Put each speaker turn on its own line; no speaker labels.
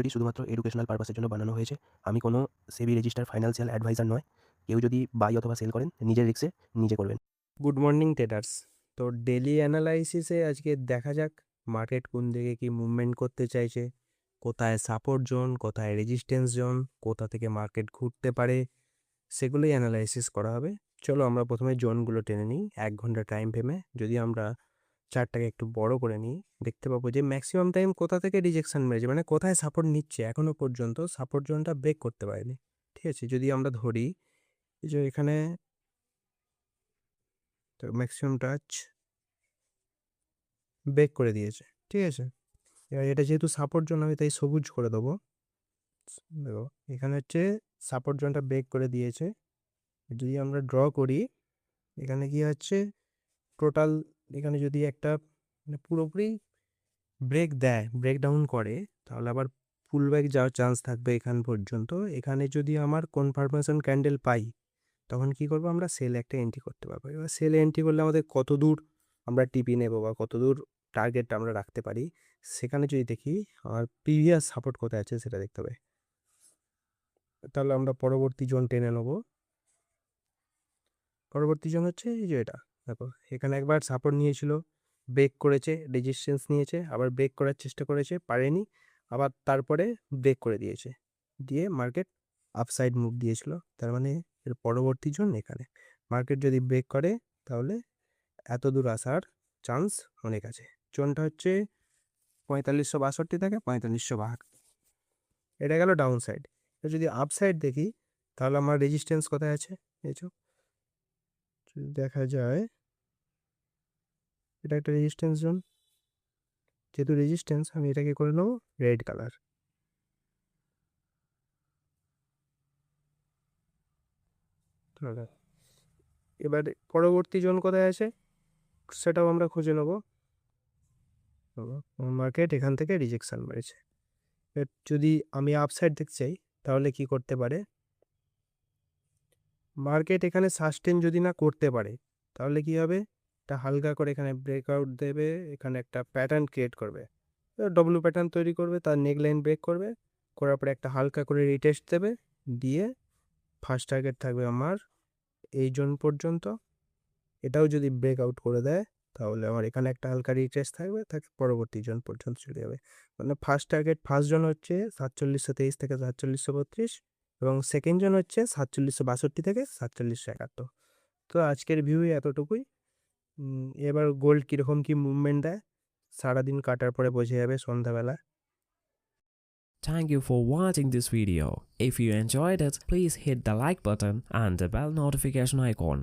ভিডিওটি শুধুমাত্র এডুকেশনাল পারপাসের জন্য বানানো হয়েছে। আমি কোনো সেবি রেজিস্টার্ড ফাইন্যান্সিয়াল অ্যাডভাইজার নয়। কেউ যদি বাই অথবা সেল করেন নিজের রিস্কে নিজে করবেন।
Good morning traders. তো ডেলি অ্যানালাইসিসে আজকে দেখা যাক মার্কেট কোন দিকে কি মুভমেন্ট করতে চাইছে, কোথায় সাপোর্ট জোন, কোথায় রেজিস্ট্যান্স জোন, কোথা থেকে মার্কেট ঘুরতে পারে, সেগুলোই অ্যানালাইসিস করা হবে। চলো আমরা প্রথমে জোনগুলো টেনে নিই 1 ঘন্টা টাইম ফ্রেমে। যদি আমরা চার্টটাকে একটু বড় করে নিই, দেখতে পাবো যে ম্যাক্সিমাম টাইম কোথা থেকে রিজেকশন মেরেছে, মানে কোথায় সাপোর্ট নিচ্ছে, এখনো পর্যন্ত সাপোর্ট জোনটা ব্রেক করতে পারেনি। ঠিক আছে, যদি আমরা ধরি এই যে এখানে তো ম্যাক্সিমাম টাচ ব্রেক করে দিয়েছে। ঠিক আছে, এবার এটা যেহেতু সাপোর্ট জোন আমি তাই সবুজ করে দেবো। দেখো এখানে হচ্ছে সাপোর্ট জোনটা ব্রেক করে দিয়েছে। যদি আমরা ড্র করি এখানে কি হচ্ছে টোটাল, এখানে যদি একটা মানে পুরোপুরি ব্রেক দেয়, ব্রেক ডাউন করে, তাহলে আবার ফুল ব্যাক যাওয়ার চান্স থাকবে এখান পর্যন্ত। এখানে যদি আমার কনফার্মেশন ক্যান্ডেল পাই তখন কি করবো, আমরা সেল একটা এন্ট্রি করতে পারবো। এবার সেল এন্ট্রি করলে আমাদের কত দূর আমরা টিপি নেবো বা কত দূর টার্গেটটা আমরা রাখতে পারি, সেখানে যদি দেখি আমার প্রিভিয়াস সাপোর্ট কোথায় আছে সেটা দেখতে হবে। তাহলে আমরা পরবর্তী জোন টেনে নেবো। পরবর্তী জোন হচ্ছে এই যে এটা, দেখো এখানে একবার সাপোর্ট নিয়েছিল, ব্রেক করেছে, রেজিস্ট্যান্স নিয়েছে, আবার ব্রেক করার চেষ্টা করেছে, পারেনি, আবার তারপরে ব্রেক করে দিয়েছে, দিয়ে মার্কেট আপসাইড মুভ দিয়েছিল। তার মানে এর পরবর্তী জোন এখানে। মার্কেট যদি ব্রেক করে তাহলে এত দূর আসার চান্স অনেক আছে। জোনটা হচ্ছে 4562 থেকে 4562। এটা গেল ডাউন সাইড। যদি আপ সাইড দেখি তাহলে আমার রেজিস্ট্যান্স কোথায় আছে, এই যে যদি দেখা যায় এটা একটা রেজিস্ট্যান্স জোন। যেহেতু রেজিস্ট্যান্স আমি এটাকে করে নেবো রেড কালার। এবার পরবর্তী জোন কোথায় আছে সেটাও আমরা খুঁজে নেবো। মার্কেট এখান থেকে রিজেকশন মেরেছে। যদি আমি আপসাইড দেখতে চাই তাহলে কি করতে পারে, মার্কেট এখানে সাস্টেন যদি না করতে পারে তাহলে কি হবে, এটা হালকা করে এখানে ব্রেকআউট দেবে, এখানে একটা প্যাটার্ন ক্রিয়েট করবে, ডব্লিউ প্যাটার্ন তৈরি করবে, তার নেকলাইন ব্রেক করবে, করার পরে একটা হালকা করে রিটেস্ট দেবে, দিয়ে ফার্স্ট টার্গেট থাকবে আমার এই জোন পর্যন্ত। এটাও যদি ব্রেকআউট করে দেয় তাহলে আমার এখানে একটা হালকা রিটেস্ট থাকবে, তাকে পরবর্তী জোন পর্যন্ত চলে যাবে। মানে ফার্স্ট টার্গেট, ফার্স্ট জোন হচ্ছে 4723 থেকে 4732, এবং সেকেন্ড জোন হচ্ছে 4762 থেকে 4771। তো আজকের ভিউ এতটুকুই। এবার গোল্ড কীরকম কী মুভমেন্ট দেয় সারাদিন কাটার পরে বোঝা যাবে সন্ধ্যাবেলা।
Thank you for watching this video. If you enjoyed it, please hit the like button and the bell notification icon.